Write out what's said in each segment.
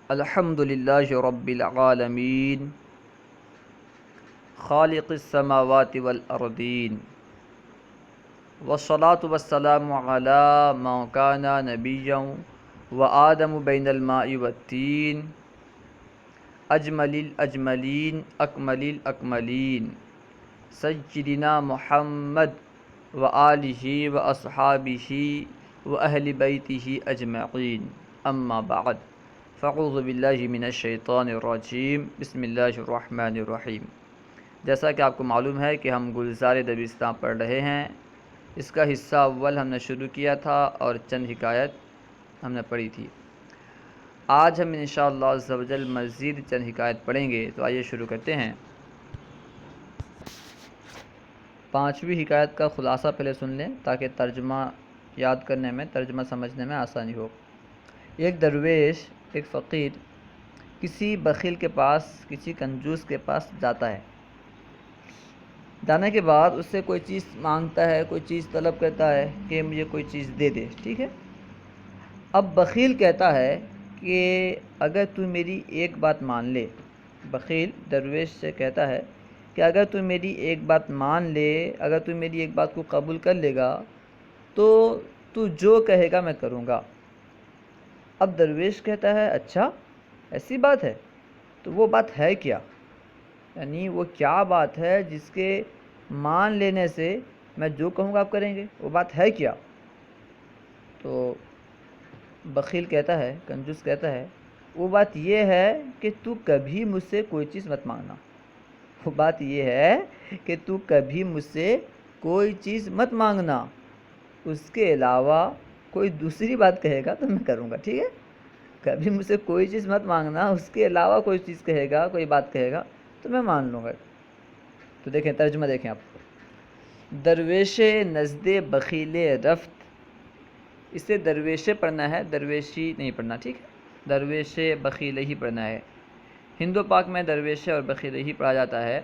الحمد للہ رب العالمین خالق السماوات والارضین والصلاة والسلام علی من کان نبیا وآدم بین الماء والتین اجمل الاجملین اکمل الاکملین سیدنا محمد وآلہ واصحابہ واہل بیتہ اجمعین اما بعد فاعوذ باللہ من الشیطان الرجیم بسم اللہ الرحمن الرحیم۔ جیسا کہ آپ کو معلوم ہے کہ ہم گلزار دبستان پڑھ رہے ہیں۔ اس کا حصہ اول ہم نے شروع کیا تھا اور چند حکایت ہم نے پڑھی تھی۔ آج ہم انشاءاللہ عز و جل مزید چند حکایت پڑھیں گے، تو آئیے شروع کرتے ہیں۔ پانچویں حکایت کا خلاصہ پہلے سن لیں تاکہ ترجمہ یاد کرنے میں، ترجمہ سمجھنے میں آسانی ہو۔ ایک درویش، ایک فقیر کسی بخیل کے پاس، کسی کنجوس کے پاس جاتا ہے۔ جانے کے بعد اس سے کوئی چیز مانگتا ہے، کوئی چیز طلب کرتا ہے کہ مجھے کوئی چیز دے دے، ٹھیک ہے۔ اب بخیل کہتا ہے کہ اگر تو میری ایک بات مان لے، بخیل درویش سے کہتا ہے کہ اگر تو میری ایک بات مان لے، اگر تو میری ایک بات کو قبول کر لے گا تو تو جو کہے گا میں کروں گا۔ اب درویش کہتا ہے اچھا ایسی بات ہے، تو وہ بات ہے کیا؟ یعنی وہ کیا بات ہے جس کے مان لینے سے میں جو کہوں گا آپ کریں گے، وہ بات ہے کیا؟ تو بخیل کہتا ہے، کنجوس کہتا ہے وہ بات یہ ہے کہ تو کبھی مجھ سے کوئی چیز مت مانگنا۔ وہ بات یہ ہے کہ تو کبھی مجھ سے کوئی چیز مت مانگنا، اس کے علاوہ کوئی دوسری بات کہے گا تو میں کروں گا، ٹھیک ہے۔ کبھی مجھ سے کوئی چیز مت مانگنا، اس کے علاوہ کوئی چیز کہے گا، کوئی بات کہے گا تو میں مان لوں گا۔ تو دیکھیں ترجمہ دیکھیں آپ۔ درویش نزد بخیل رفت، اسے درویشے پڑھنا ہے، درویشی نہیں پڑھنا، ٹھیک ہے۔ درویش بخیل ہی پڑھنا ہے۔ ہندو پاک میں درویش اور بخیل ہی پڑھا جاتا ہے،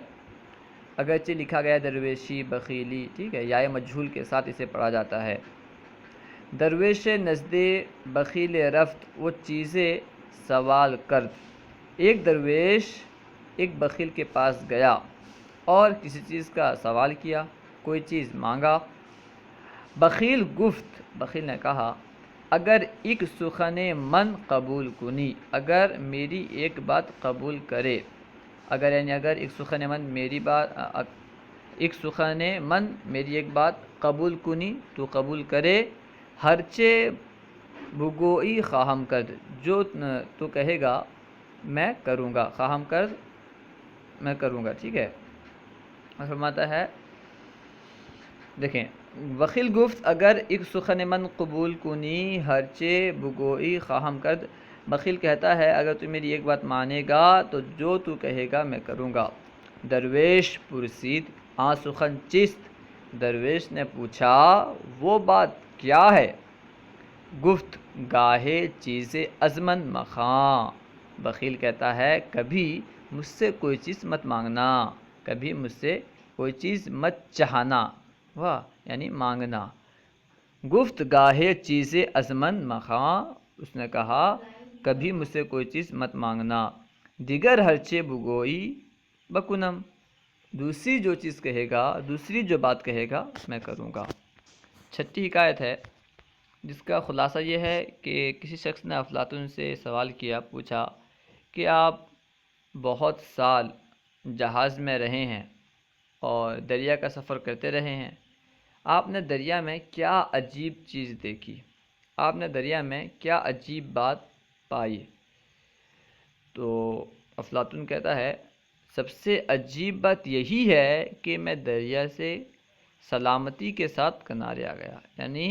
اگرچہ لکھا گیا درویشی بخیلی، ٹھیک ہے، یا مجہول کے ساتھ اسے پڑھا جاتا ہے۔ درویش نزد بخیل رفت، وہ چیزیں سوال کرد۔ ایک درویش ایک بخیل کے پاس گیا اور کسی چیز کا سوال کیا، کوئی چیز مانگا۔ بخیل گفت، بخیل نے کہا اگر ایک سخن من قبول کنی، اگر میری ایک بات قبول کرے، اگر یعنی اگر ایک سخن من میری بات، ایک سخن من میری ایک بات قبول کنی تو قبول کرے، ہرچے بگوئی خواہم کرد، جو تو کہے گا میں کروں گا، خواہم کرد میں کروں گا، ٹھیک ہے۔ فرماتا ہے دیکھیں، بخیل گفت اگر ایک سخن من قبول کنی ہرچے بگوئی خواہم کرد، بخیل کہتا ہے اگر تو میری ایک بات مانے گا تو جو تو کہے گا میں کروں گا۔ درویش پرسید آ سخن چیست، درویش نے پوچھا وہ بات کیا ہے؟ گفت گاہے چیز ازمن مخاں، بخیل کہتا ہے کبھی مجھ سے کوئی چیز مت مانگنا، کبھی مجھ سے کوئی چیز مت چاہنا، واہ یعنی مانگنا۔ گفت گاہے چیز ازمن مخاں، اس نے کہا کبھی مجھ سے کوئی چیز مت مانگنا۔ دیگر ہرچے بگوئی بکنم، دوسری جو چیز کہے گا، دوسری جو بات کہے گا میں کروں گا۔ چھٹی حکایت ہے جس کا خلاصہ یہ ہے کہ کسی شخص نے افلاطون سے سوال کیا، پوچھا کہ آپ بہت سال جہاز میں رہے ہیں اور دریا کا سفر کرتے رہے ہیں، آپ نے دریا میں کیا عجیب چیز دیکھی؟ آپ نے دریا میں کیا عجیب بات پائی؟ تو افلاطون کہتا ہے سب سے عجیب بات یہی ہے کہ میں دریا سے سلامتی کے ساتھ کنارے آ گیا، یعنی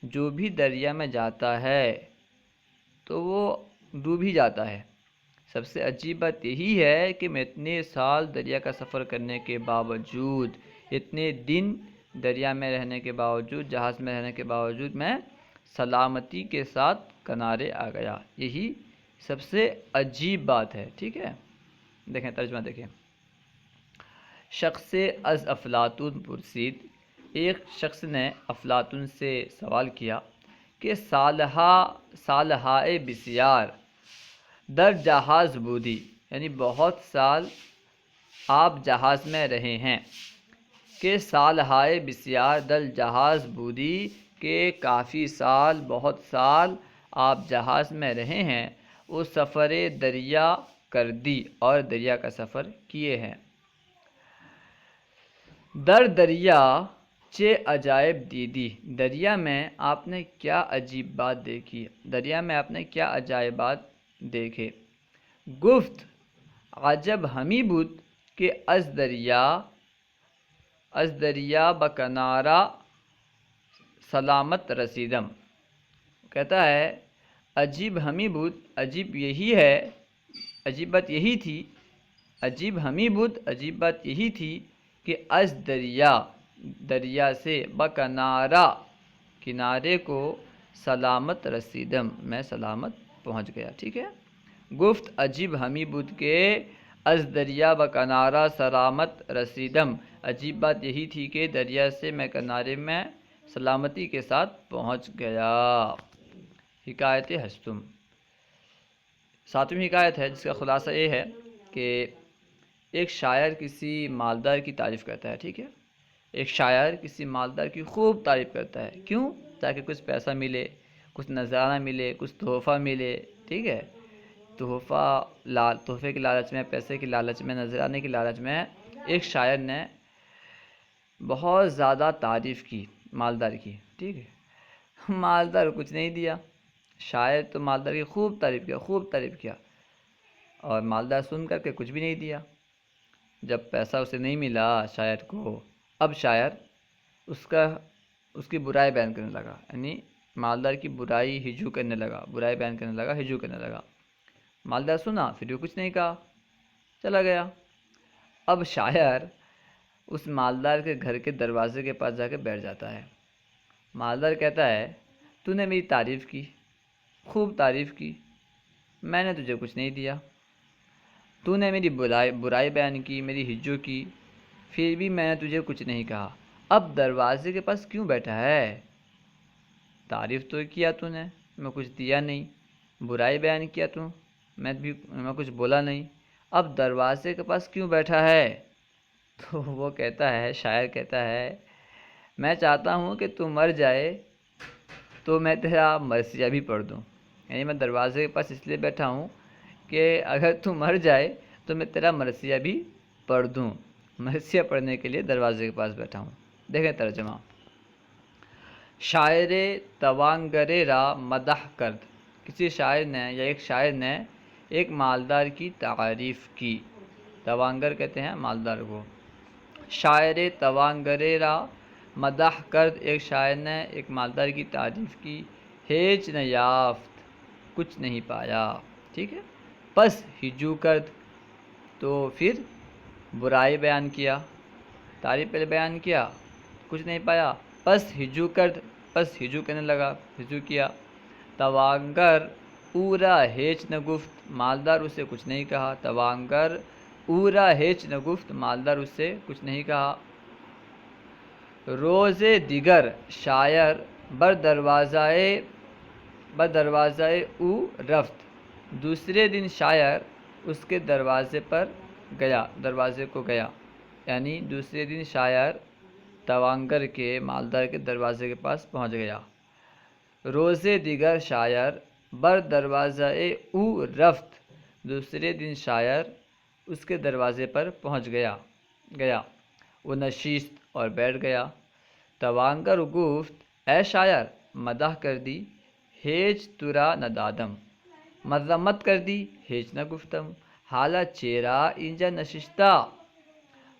جو بھی دریا میں جاتا ہے تو وہ ڈوب ہی جاتا ہے۔ سب سے عجیب بات یہی ہے کہ میں اتنے سال دریا کا سفر کرنے کے باوجود، اتنے دن دریا میں رہنے کے باوجود، جہاز میں رہنے کے باوجود میں سلامتی کے ساتھ کنارے آ گیا، یہی سب سے عجیب بات ہے، ٹھیک ہے۔ دیکھیں ترجمہ دیکھیں۔ شخص از افلاطون پرسید، ایک شخص نے افلاطون سے سوال کیا کہ سالہائے بسیار در جہاز بودی یعنی بہت سال آپ جہاز میں رہے ہیں، کہ سال ہائے بسیار در جہاز بودی کہ کافی سال، بہت سال آپ جہاز میں رہے ہیں، وہ سفر دریا کر دی اور دریا کا سفر کیے ہیں۔ در دریا چے عجائب دیدی، دریا میں آپ نے کیا عجیب بات دیکھی، دریا میں آپ نے کیا عجائبات دیکھے۔ گفت عجب ہمی بود کہ از دریا بکنارا سلامت رسیدم، کہتا ہے عجیب ہمی بود، عجیب یہی ہے، عجیب بات یہی تھی، عجیب ہمی بود، عجیب بات یہی تھی کہ از دریا سے بکنارا کنارے کو سلامت رسیدم میں سلامت پہنچ گیا۔ ٹھیک ہے، گفت عجیب ہمی بود کہ از دریا بکنارا سلامت رسیدم، عجیب بات یہی تھی کہ دریا سے میں کنارے میں سلامتی کے ساتھ پہنچ گیا۔ حکایت ہستم، ساتویں حکایت ہے جس کا خلاصہ یہ ہے کہ ایک شاعر کسی مالدار کی تعریف کرتا ہے۔ ٹھیک ہے، ایک شاعر کسی مالدار کی خوب تعریف کرتا ہے، کیوں؟ تاکہ کچھ پیسہ ملے، کچھ نذرانہ ملے، کچھ تحفہ ملے۔ ٹھیک ہے، تحفے کی لالچ میں، پیسے کی لالچ میں، نذرانے کی لالچ میں ایک شاعر نے بہت زیادہ تعریف کی مالدار کی۔ ٹھیک ہے، مالدار کچھ نہیں دیا، شاعر تو مالدار کی خوب تعریف کیا اور مالدار سن کر کے کچھ بھی نہیں دیا۔ جب پیسہ اسے نہیں ملا شاعر کو، اب شاعر اس کی برائی بیان کرنے لگا، یعنی مالدار کی برائی ہجو کرنے لگا، برائی بیان کرنے لگا، ہجو کرنے لگا۔ مالدار سنا، پھر بھی کچھ نہیں کہا، چلا گیا۔ اب شاعر اس مالدار کے گھر کے دروازے کے پاس جا کے بیٹھ جاتا ہے۔ مالدار کہتا ہے تو نے میری تعریف کی، خوب تعریف کی، میں نے تجھے کچھ نہیں دیا، تو نے میری برائی بیان کی، میری ہجو کی، پھر بھی میں نے تجھے کچھ نہیں کہا، اب دروازے کے پاس کیوں بیٹھا ہے؟ تعریف تو کیا تو نے، میں کچھ دیا نہیں، برائی بیان کیا تو میں کچھ بولا نہیں، اب دروازے کے پاس کیوں بیٹھا ہے؟ تو وہ کہتا ہے، شاعر کہتا ہے میں چاہتا ہوں کہ تو مر جائے تو میں تیرا مرثیہ بھی پڑھ دوں، یعنی میں دروازے کے پاس اس لیے بیٹھا ہوں کہ اگر تو مر جائے تو میں تیرا مرثیہ بھی پڑھ دوں، مرثیہ پڑھنے کے لیے دروازے کے پاس بیٹھا ہوں۔ دیکھیں ترجمہ، شاعر توانگر را مدح کرد، کسی شاعر نے یا ایک شاعر نے ایک مالدار کی تعریف کی، توانگر کہتے ہیں مالدار کو۔ شاعر توانگر را مدح کرد، ایک شاعر نے ایک مالدار کی تعریف کی، ہیچ نہ یافت، کچھ نہیں پایا۔ ٹھیک ہے، پس ہجو کرد، تو پھر برائی بیان کیا، تعریف پہلے بیان کیا، کچھ نہیں پایا، پس ہجو کرد، پس ہجو کرنے لگا، ہجو کیا۔ توانگر اورا ہیچ نہ گفت، مالدار اسے کچھ نہیں کہا، توانگر اورا ہیچ نہ گفت، مالدار اس سے کچھ نہیں کہا۔ روز دیگر شاعر بر دروازۂ او رفت، دوسرے دن شاعر اس کے دروازے کو گیا، یعنی دوسرے دن شاعر توانگر کے مالدار کے دروازے کے پاس پہنچ گیا۔ روز دیگر شاعر بر دروازۂ او رفت، دوسرے دن شاعر اس کے دروازے پر پہنچ گیا، وہ نشست اور بیٹھ گیا۔ توانگر گفت اے شاعر مدح کر دی، ہیچ ترا ندادم، مذمت کر دی، ہیچ نہ گفتم، حالہ چیرا اینجا نشستہ،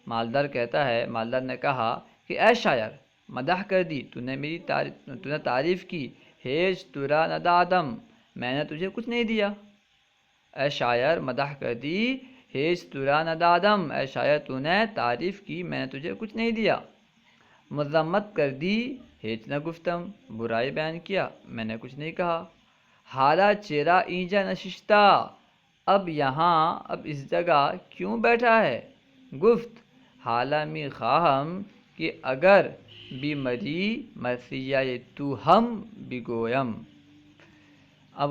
مالدار نے کہا کہ اے شاعر مدح کر دی، تو نے تعریف کی، ہیچ ترا ندادم، میں نے تجھے کچھ نہیں دیا۔ اے شاعر مدح کر دی، ہیچ ترا ندادم، اے شاعر تو نے تعریف کی، میں نے تجھے کچھ نہیں دیا۔ مذمت کر دی، ہیچ نہ گفتم، برائی بیان کیا، میں نے کچھ نہیں کہا۔ حالہ چیرا اینجا نشستہ، اب اس جگہ کیوں بیٹھا ہے؟ گفت حالہ می خواہم کہ اگر بی مری مرثیہ تو ہم بگویم، اب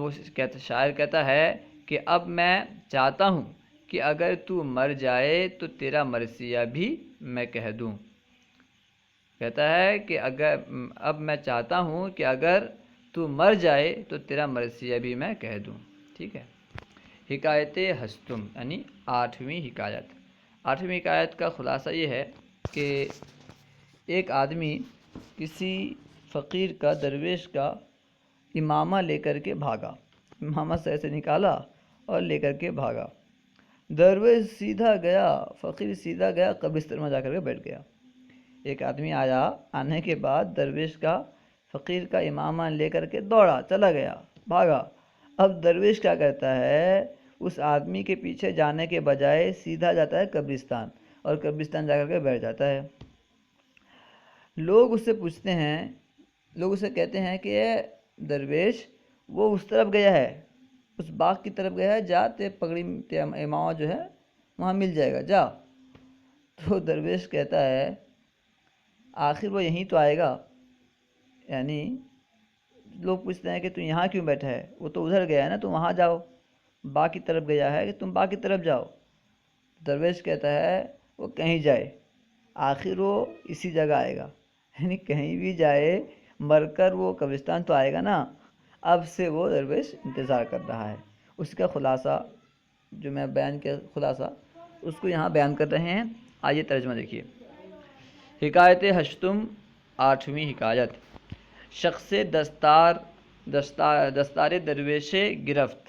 شاعر کہتا ہے کہ اب میں چاہتا ہوں کہ اگر تو مر جائے تو تیرا مرثیہ بھی میں کہہ دوں. کہتا ہے کہ اب میں چاہتا ہوں کہ اگر تو مر جائے تو تیرا مرثیہ بھی میں کہہ دوں. ٹھیک ہے. حکایت ہستم یعنی 8ویں حکایت. 8ویں حکایت کا خلاصہ یہ ہے کہ ایک آدمی کسی فقیر کا درویش کا امامہ لے کر کے بھاگا. امامہ سر سے نکالا اور لے کر کے بھاگا. درویش سیدھا گیا، فقیر سیدھا گیا قبرستان میں جا کر کے بیٹھ گیا. ایک آدمی آیا، آنے کے بعد درویش کا فقیر کا امامہ لے کر کے دوڑا، چلا گیا، بھاگا. اب درویش کیا کرتا ہے، اس آدمی کے پیچھے جانے کے بجائے سیدھا جاتا ہے قبرستان، اور قبرستان جا کر کے بیٹھ جاتا ہے. لوگ اس سے پوچھتے ہیں، لوگ اسے کہتے ہیں کہ اے درویش، وہ اس طرف گیا ہے، اس باغ کی طرف گیا ہے، جا تے پگڑی امامہ جو ہے وہاں مل جائے گا، جا. تو درویش کہتا ہے آخر وہ یہیں تو آئے گا. یعنی لوگ پوچھتے ہیں کہ تم یہاں کیوں بیٹھا ہے، وہ تو ادھر گیا ہے نا، تم وہاں جاؤ. باغ کی طرف گیا ہے کہ تم باغ کی طرف جاؤ. درویش کہتا ہے وہ کہیں جائے، آخر وہ اسی جگہ آئے گا. یعنی کہیں بھی جائے، مر کر وہ قبرستان تو آئے گا نا. اب سے وہ درویش انتظار کر رہا ہے. اس کا خلاصہ جو میں بیان کیا، خلاصہ اس کو یہاں بیان کر رہے ہیں. آئیے ترجمہ دیکھیے. حکایت ہشتم 8ویں حکایت. شخص دستار درویش گرفت.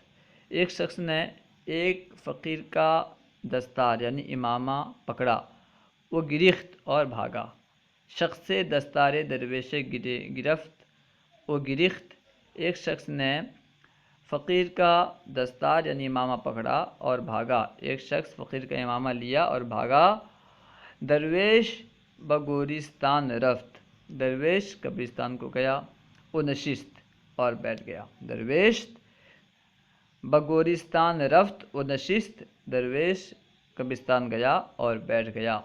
ایک شخص نے ایک فقیر کا دستار یعنی امامہ پکڑا، وہ گریخت اور بھاگا. شخص دستار درویش گرفت و گریخت. ایک شخص نے فقیر کا دستار یعنی امامہ پکڑا اور بھاگا. ایک شخص فقیر کا امامہ لیا اور بھاگا. درویش بگورستان رفت. درویش قبرستان کو گیا. وہ نشست اور بیٹھ گیا. درویش بگورستان رفت و نشست. درویش قبرستان گیا اور بیٹھ گیا.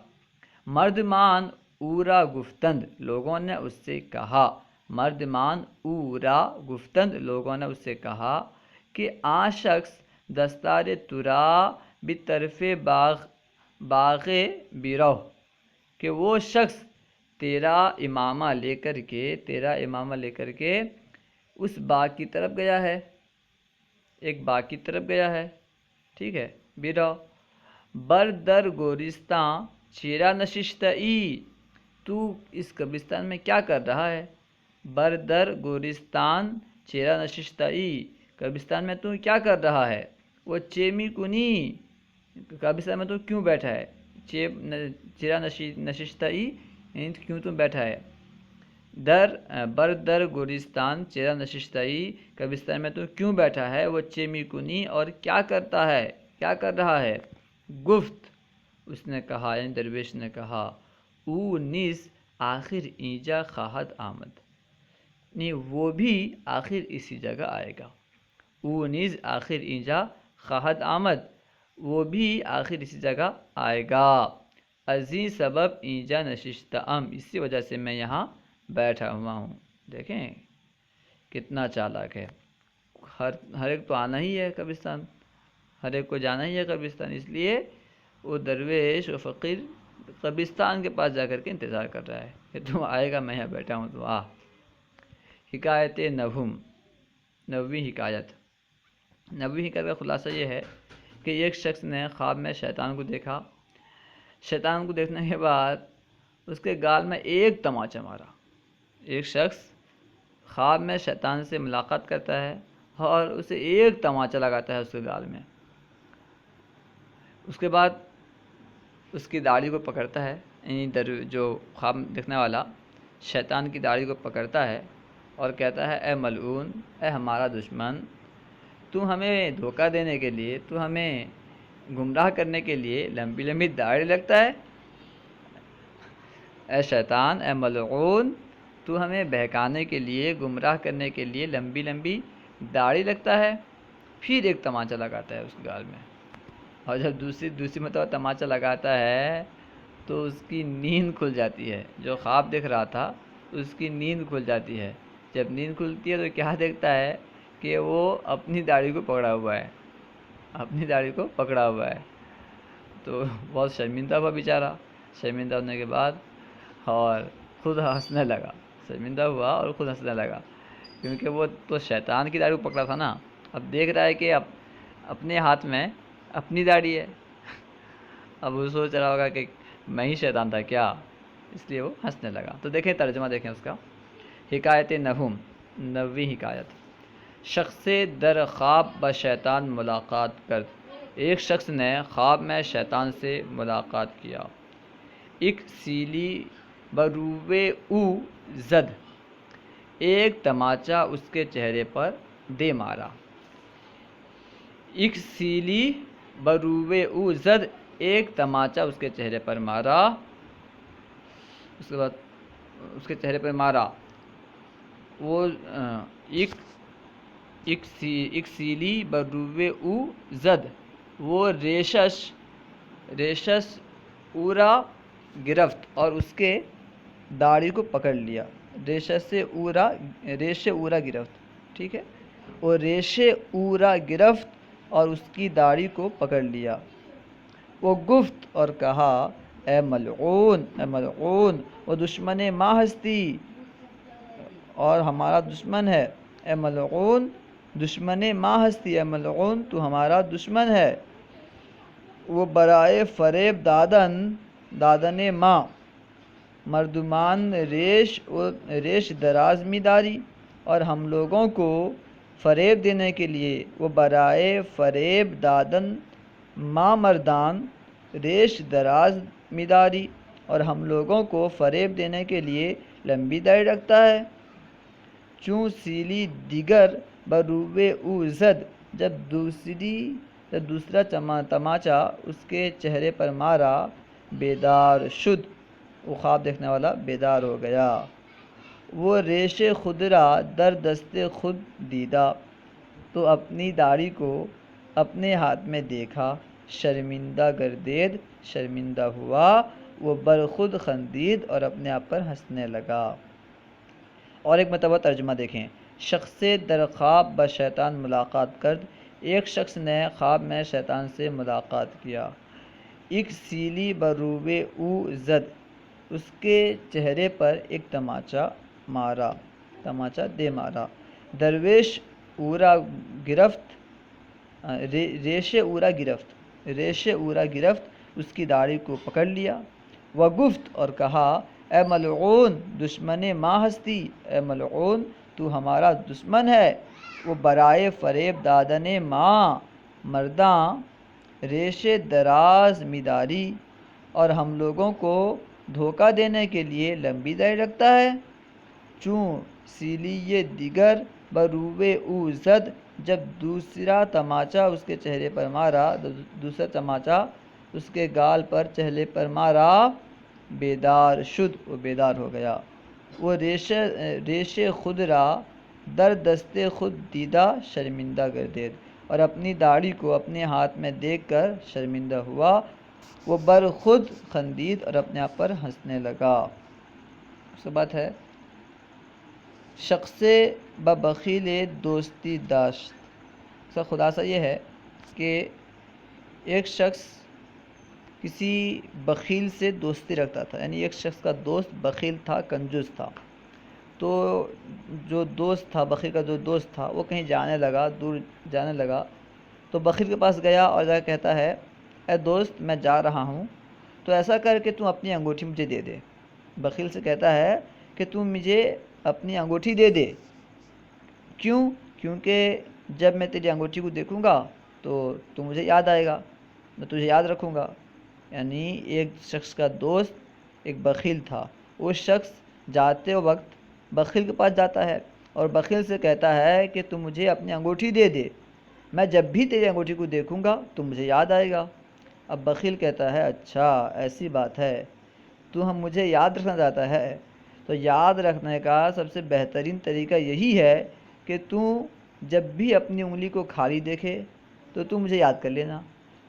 مردمان اورا گفتند. لوگوں نے اس سے کہا. مردمان اورا گفتند. لوگوں نے اس سے کہا کہ آن شخص دستار ترا بطرف باغ بیرو. کہ وہ شخص تیرا امامہ لے کر کے اس باغ کی طرف گیا ہے، ایک باغ کی طرف گیا ہے. ٹھیک ہے. بیرو بردر گورستان چیرا نشستئی. تو اس قبرستان میں کیا کر رہا ہے؟ بردر گورستان چیرا نشستئی. قبرستان میں تو کیا کر رہا ہے؟ وہ چیمی کنی. قبرستان میں تو کیوں بیٹھا ہے؟ چیرا نشستئی کیوں تم بیٹھا ہے؟ بردر گورستان چیرا نشستئی. قبرستان میں تو کیوں بیٹھا ہے؟ وہ چیمی کنی اور کیا کر رہا ہے؟ گفت اس نے کہا، یعنی درویش نے کہا، او نیز آخر اینجا خواہد آمد. نہیں، وہ بھی آخر اسی جگہ آئے گا. او نیز آخر اینجا خواہد آمد. وہ بھی آخر اسی جگہ آئے گا. ازیں سبب اینجا نشستم. اسی وجہ سے میں یہاں بیٹھا ہوا ہوں. دیکھیں کتنا چالاک ہے. ہر ایک تو آنا ہی ہے قبرستان، ہر ایک کو جانا ہی ہے قبرستان. اس لیے وہ درویش و فقیر قبرستان کے پاس جا کر کے انتظار کر رہا ہے کہ تم آئے گا، میں یہاں بیٹھا ہوں تو آ. حکایت نوم 9ویں حکایت. 9ویں حکایت کا خلاصہ یہ ہے کہ ایک شخص نے خواب میں شیطان کو دیکھا. شیطان کو دیکھنے کے بعد اس کے گال میں ایک تماچا مارا. ایک شخص خواب میں شیطان سے ملاقات کرتا ہے اور اسے ایک تماچا لگاتا ہے اس کے گال میں. اس کے بعد اس کی داڑھی کو پکڑتا ہے، یعنی جو خواب دیکھنے والا شیطان کی داڑھی کو پکڑتا ہے اور کہتا ہے اے ملعون، اے ہمارا دشمن، تو ہمیں دھوکہ دینے کے لیے، تو ہمیں گمراہ کرنے کے لیے لمبی لمبی داڑھی لگتا ہے. اے شیطان، اے ملعون، تو ہمیں بہکانے کے لیے، گمراہ کرنے کے لیے لمبی لمبی داڑھی لگتا ہے. پھر ایک تماچا لگاتا ہے اس کے گال میں. اور جب دوسری مرتبہ تماچا لگاتا ہے تو اس کی نیند کھل جاتی ہے. جو خواب دیکھ رہا تھا اس کی نیند کھل جاتی ہے. جب نیند کھلتی ہے تو کیا دیکھتا ہے کہ وہ اپنی داڑھی کو پکڑا ہوا ہے. اپنی داڑھی کو پکڑا ہوا ہے، تو بہت شرمندہ ہوا بیچارہ، شرمندہ ہونے کے بعد اور خود ہنسنے لگا، شرمندہ ہوا اور خود ہنسنے لگا، کیونکہ وہ تو شیطان کی داڑھی کو پکڑا تھا نا، اب دیکھ رہا ہے کہ اب اپنے ہاتھ میں اپنی داڑھی ہے، اب وہ سوچ رہا ہوگا کہ میں ہی شیطان تھا کیا، اس لیے وہ ہنسنے لگا۔ تو دیکھیں ترجمہ دیکھیں اس کا، حکایت نہوم، 90ویں حکایت۔ شخص در خواب با شیطان ملاقات کرد، ایک شخص نے خواب میں شیطان سے ملاقات کیا۔ ایک سیلی بروے او زد، ایک تماچا اس کے چہرے پر دے مارا۔ ایک سیلی بروے او زد، ایک تماچا اس کے چہرے پر مارا، اس کے بعد اس کے چہرے پر مارا۔ وہ ایک سیلی بروے او زد، وہ ریشش اورا گرفت اور اس کے داڑھی کو پکڑ لیا۔ ریش اورا گرفت، ٹھیک ہے، اور ریش اورا گرفت اور اس کی داڑھی کو پکڑ لیا۔ وہ گفت اور کہا، اے ملعون، اے ملعون، وہ دشمن ماں ہستی اور ہمارا دشمن ہے، اے ملعون، دشمن ماں ہستی، اے ملعون، تو ہمارا دشمن ہے۔ وہ برائے فریب دادن ماں، مردمان ریش دراز می داری، اور ہم لوگوں کو فریب دینے کے لیے، وہ برائے فریب دادن ماں مردان ریش دراز می داری، اور ہم لوگوں کو فریب دینے کے لیے لمبی داڑھی رکھتا ہے۔ چوں سیلی دیگر بروے او زد، جب دوسرا تماچا اس کے چہرے پر مارا، بیدار شد، وہ خواب دیکھنے والا بیدار ہو گیا۔ وہ ریش خود را در دست خود دیدہ، تو اپنی داڑھی کو اپنے ہاتھ میں دیکھا، شرمندہ گردید، شرمندہ ہوا، وہ بر خود خندید، اور اپنے آپ پر ہنسنے لگا۔ اور ایک مرتبہ ترجمہ دیکھیں، شخص در خواب با شیطان ملاقات کرد، ایک شخص نے خواب میں شیطان سے ملاقات کیا۔ ایک سیلی بروے او زد، اس کے چہرے پر ایک تماچا دے مارا۔ درویش اورا گرفت، ریش اورا گرفت، اس کی داڑھی کو پکڑ لیا۔ وہ گفت اور کہا، اے ملعون، دشمن ماں ہستی، اے ملعون، تو ہمارا دشمن ہے۔ وہ برائے فریب دادن ماں، مرداں ریش دراز می داری، اور ہم لوگوں کو دھوکہ دینے کے لیے لمبی داڑھی رکھتا ہے۔ چوں سیلی دیگر بروے او زد، جب دوسرا تماچا اس کے چہرے پر مارا، دوسرا تماچا اس کے گال پر چہرے پر مارا، بیدار شد، وہ بیدار ہو گیا۔ وہ ریش خود را در دست خود دیدہ، شرمندہ گردید، اور اپنی داڑھی کو اپنے ہاتھ میں دیکھ کر شرمندہ ہوا، وہ بر خود خندید، اور اپنے آپ پر ہنسنے لگا۔ اس کے بعد ہے، شخص ببخیل دوستی داشت۔ اس کا خلاصہ یہ ہے کہ ایک شخص کسی بخیل سے دوستی رکھتا تھا، یعنی ایک شخص کا دوست بخیل تھا، کنجوس تھا، تو جو دوست تھا، بخیل کا جو دوست تھا، وہ کہیں دور جانے لگا، تو بخیل کے پاس گیا اور جا کے کہتا ہے، اے دوست، میں جا رہا ہوں، تو ایسا کر کہ تم اپنی انگوٹھی مجھے دے دے۔ بخیل سے کہتا ہے کہ تم مجھے اپنی انگوٹھی دے دے۔ کیوں؟ کیونکہ جب میں تیری انگوٹھی کو دیکھوں گا تو مجھے یاد آئے گا، میں تجھے یاد رکھوں گا۔ یعنی ایک شخص کا دوست ایک بخیل تھا، وہ شخص جاتے وقت بخیل کے پاس جاتا ہے اور بخیل سے کہتا ہے کہ تم مجھے اپنی انگوٹھی دے دے، میں جب بھی تیری انگوٹھی کو دیکھوں گا تو مجھے یاد آئے گا۔ اب بخیل کہتا ہے، اچھا ایسی بات ہے، تو ہم مجھے یاد رکھنا چاہتا ہے، تو یاد رکھنے کا سب سے بہترین طریقہ یہی ہے کہ تو جب بھی اپنی انگلی کو خالی دیکھے تو مجھے یاد کر لینا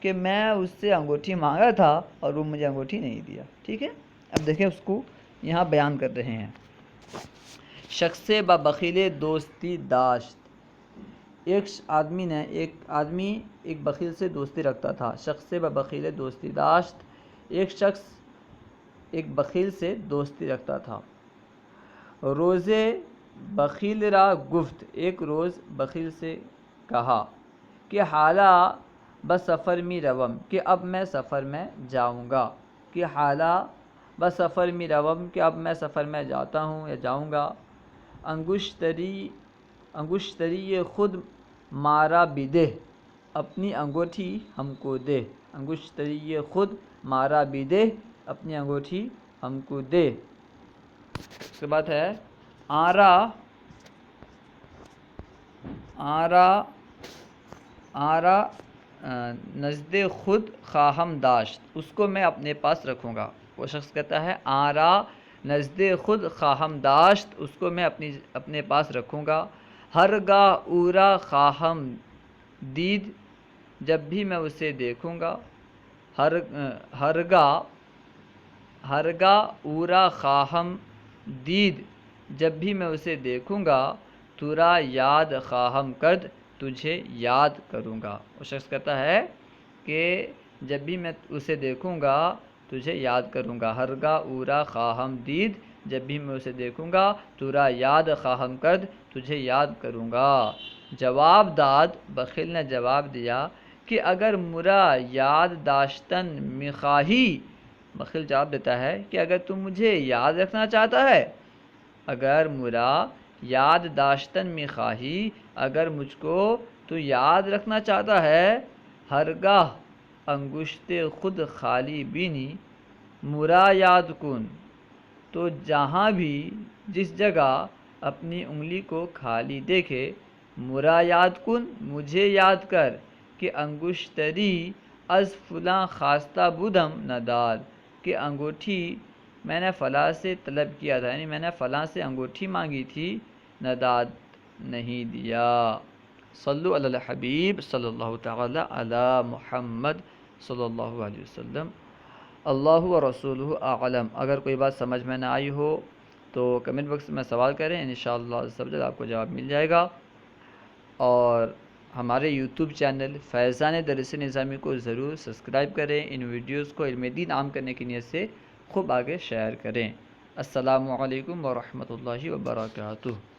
کہ میں اس سے انگوٹھی مانگا تھا اور وہ مجھے انگوٹھی نہیں دیا، ٹھیک ہے۔ اب دیکھیں اس کو یہاں بیان کر رہے ہیں، شخص با بخیل دوستی داشت، ایک آدمی ایک بخیل سے دوستی رکھتا تھا. شخص بخیل دوستی داشت. ایک شخص ایک بخیل سے دوستی رکھتا تھا. روز بخیل را گفت. ایک روز بخیل سے کہا کہ حالا بسفر می روم، کہ اب میں سفر میں جاؤں گا. کہ حالا بسفر می روم، کہ اب میں سفر میں جاتا ہوں یا جاؤں گا. انگشتری خود مارا بدے، اپنی انگوٹھی ہم کو دے. انگشتری خود مارا بدے، اپنی انگوٹھی ہم کو دے. اس کے بعد ہے آرا نزد خود خواہم داشت، اس کو میں اپنے پاس رکھوں گا. وہ شخص کہتا ہے آرا نزد خود خواہم داشت، اس کو میں اپنے پاس رکھوں گا. ہرگاہ اورا خواہم دید، جب بھی میں اسے دیکھوں گا. ہرگاہ اورا خواہم دید، جب بھی میں اسے دیکھوں گا. تورا یاد خواہم کرد، تجھے یاد کروں گا. وہ شخص کہتا ہے کہ جب بھی میں اسے دیکھوں گا تجھے یاد کروں گا. ہرگاہ اورا خواہم دید، جب بھی میں اسے دیکھوں گا. تورا یاد خواہم کرد، تجھے یاد کروں گا. جواب داد، بخیل نے جواب دیا کہ اگر مرا یاد داشتن میخواہی. بخیل جواب دیتا ہے کہ اگر تم مجھے یاد رکھنا چاہتا ہے، اگر مرا یاد داشتن میخواہی، اگر مجھ کو تو یاد رکھنا چاہتا ہے. ہرگاہ انگشت خود خالی بینی، مرا یاد کن، تو جہاں بھی جس جگہ اپنی انگلی کو خالی دیکھے. مرا یاد کن، مجھے یاد کر. کہ انگشتری از فلاں خواستہ بودم نداد، کہ انگوٹھی میں نے فلاں سے طلب کیا تھا، یعنی میں نے فلاں سے انگوٹھی مانگی تھی، نداد نہیں دیا. صلو علی الحبیب صلی اللہ تعالی علی محمد صلی اللہ علیہ وسلم. اللہ و رسولہ اعلم. اگر کوئی بات سمجھ میں نہ آئی ہو تو کمنٹ باکس میں سوال کریں، انشاءاللہ عز و جل آپ کو جواب مل جائے گا. اور ہمارے یوٹیوب چینل فیضان درس نظامی کو ضرور سبسکرائب کریں. ان ویڈیوز کو علم دین عام کرنے کی نیت سے خوب آگے شیئر کریں. السلام علیکم ورحمۃ اللہ وبرکاتہ.